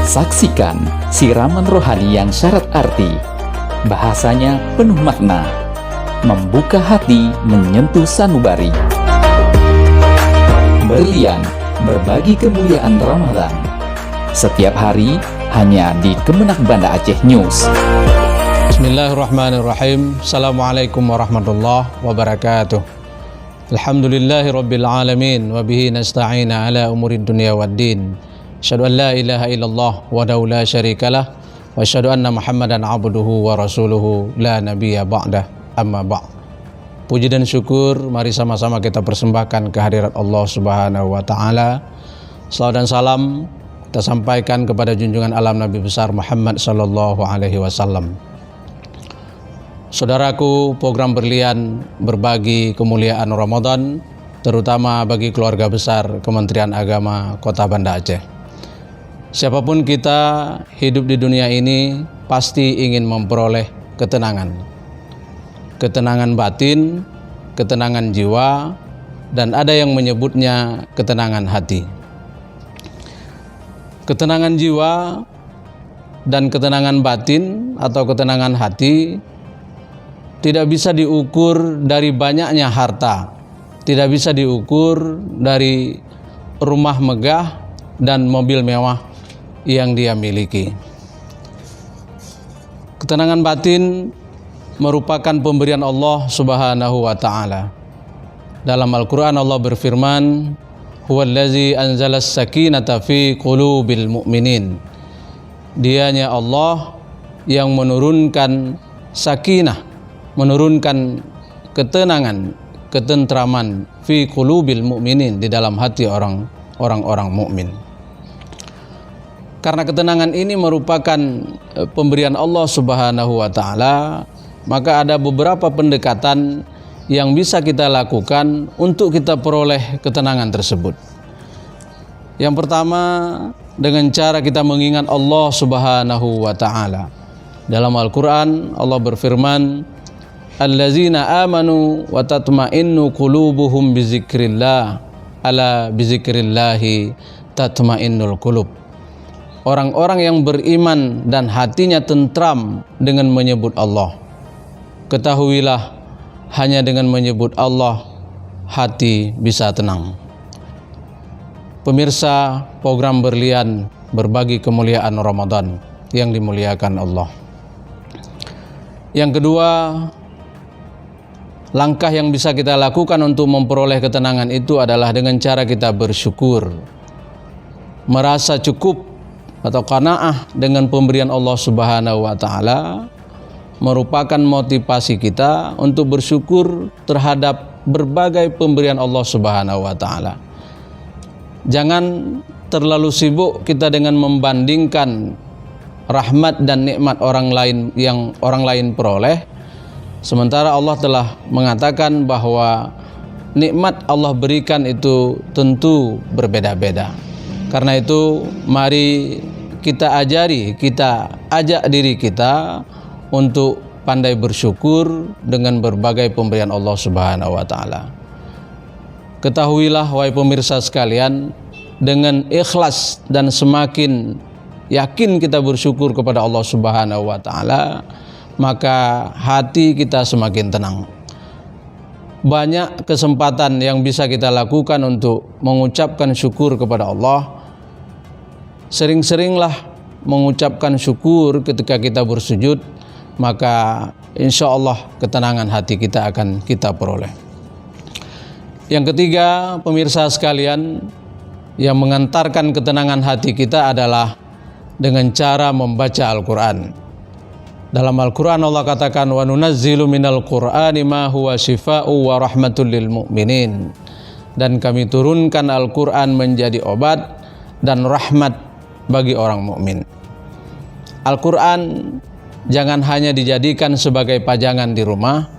Saksikan siraman rohani yang syarat arti, bahasanya penuh makna, membuka hati menyentuh sanubari. Berlian, berbagi kemuliaan Ramadan. Setiap hari hanya di Kemenak Banda Aceh News. Bismillahirrahmanirrahim. Assalamualaikum warahmatullahi wabarakatuh. Alhamdulillahirabbil alamin wa bihi nasta'ina ala umurid dunya waddin. Asyhadu an la ilaha illallah wahdahu la syarikalah wa asyhadu anna Muhammadan abduhu wa rasuluhu la nabiyya ba'dah. Amma ba'd. Puji dan syukur mari sama-sama kita persembahkan kehadirat Allah Subhanahu wa taala. Salawat dan salam kita sampaikan kepada junjungan alam Nabi besar Muhammad sallallahu alaihi wasallam. Saudaraku, program Berlian berbagi kemuliaan Ramadan, terutama bagi keluarga besar Kementerian Agama Kota Banda Aceh. Siapapun kita hidup di dunia ini pasti ingin memperoleh ketenangan. Ketenangan batin, ketenangan jiwa, dan ada yang menyebutnya ketenangan hati. Ketenangan jiwa dan ketenangan batin atau ketenangan hati tidak bisa diukur dari banyaknya harta, tidak bisa diukur dari rumah megah dan mobil mewah yang dia miliki. Ketenangan batin merupakan pemberian Allah Subhanahu wa taala. Dalam Al-Qur'an Allah berfirman, "Huwallazi anzalas sakinata fi qulubil mu'minin." Dianya Allah yang menurunkan sakinah, menurunkan ketenangan, ketentraman fi qulubil mu'minin, di dalam hati orang-orang mukmin. Karena ketenangan ini merupakan pemberian Allah Subhanahu wa taala, maka ada beberapa pendekatan yang bisa kita lakukan untuk kita peroleh ketenangan tersebut. Yang pertama, dengan cara kita mengingat Allah Subhanahu wa taala. Dalam Al-Qur'an Allah berfirman, "Allazina amanu wa tatma'innu qulubuhum bizikrillah, ala bizikrillahi tatma'innul qulub." Orang-orang yang beriman dan hatinya tentram dengan menyebut Allah. Ketahuilah, hanya dengan menyebut Allah hati bisa tenang. Pemirsa program Berlian berbagi kemuliaan Ramadan yang dimuliakan Allah. Yang kedua, langkah yang bisa kita lakukan untuk memperoleh ketenangan itu adalah dengan cara kita bersyukur, merasa cukup atau qanaah dengan pemberian Allah Subhanahu wa taala, merupakan motivasi kita untuk bersyukur terhadap berbagai pemberian Allah Subhanahu wa taala. Jangan terlalu sibuk kita dengan membandingkan rahmat dan nikmat orang lain yang orang lain peroleh, sementara Allah telah mengatakan bahwa nikmat Allah berikan itu tentu berbeda-beda. Karena itu mari kita ajak diri kita untuk pandai bersyukur dengan berbagai pemberian Allah Subhanahu wa taala. Ketahuilah wahai pemirsa sekalian, dengan ikhlas dan semakin yakin kita bersyukur kepada Allah Subhanahu wa taala, maka hati kita semakin tenang. Banyak kesempatan yang bisa kita lakukan untuk mengucapkan syukur kepada Allah. Sering-seringlah mengucapkan syukur ketika kita bersujud, maka insya Allah ketenangan hati kita akan kita peroleh. Yang ketiga, pemirsa sekalian, yang mengantarkan ketenangan hati kita adalah dengan cara membaca Al-Quran. Dalam Al-Quran Allah katakan, "Wa nunazzilu minal Qur'ani ma huwa shifaa'u wa rahmatul lil mu'minin." Dan kami turunkan Al-Quran menjadi obat dan rahmat bagi orang mukmin. Al-Quran jangan hanya dijadikan sebagai pajangan di rumah,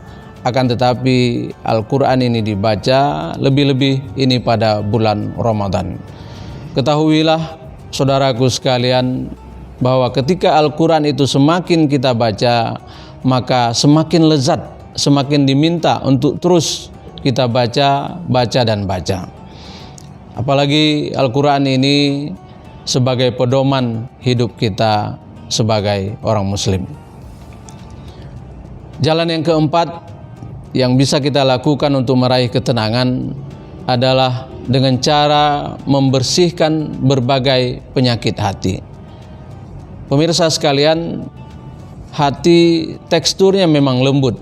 akan tetapi Al-Quran ini dibaca lebih-lebih ini pada bulan Ramadan. Ketahuilah saudaraku sekalian, bahwa ketika Al-Quran itu semakin kita baca, maka semakin lezat, semakin diminta untuk terus kita baca dan baca. Apalagi Al-Quran ini sebagai pedoman hidup kita sebagai orang muslim. Jalan yang keempat yang bisa kita lakukan untuk meraih ketenangan adalah dengan cara membersihkan berbagai penyakit hati. Pemirsa sekalian, hati teksturnya memang lembut,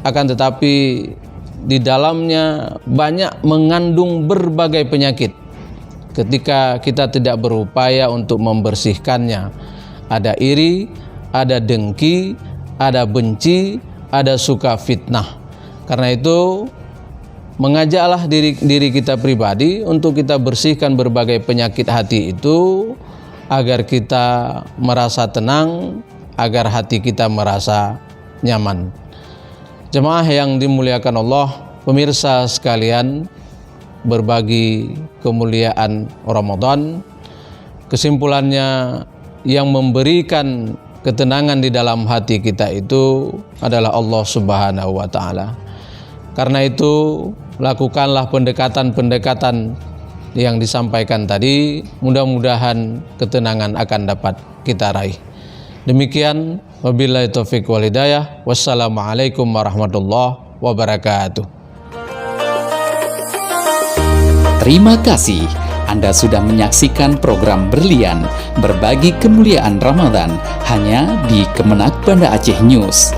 akan tetapi di dalamnya banyak mengandung berbagai penyakit. Ketika kita tidak berupaya untuk membersihkannya, ada iri, ada dengki, ada benci, ada suka fitnah. Karena itu mengajaklah diri kita pribadi untuk kita bersihkan berbagai penyakit hati itu, agar kita merasa tenang, agar hati kita merasa nyaman. Jemaah yang dimuliakan Allah, pemirsa sekalian, berbagi kemuliaan Ramadan, kesimpulannya yang memberikan ketenangan di dalam hati kita itu adalah Allah Subhanahu wa Ta'ala. Karena itu, lakukanlah pendekatan-pendekatan yang disampaikan tadi, mudah-mudahan ketenangan akan dapat kita raih. Demikian, wabillahi taufiq wal hidayah. Wassalamualaikum warahmatullahi wabarakatuh. Terima kasih Anda sudah menyaksikan program Berlian Berbagi Kemuliaan Ramadan hanya di Kemenak Banda Aceh News.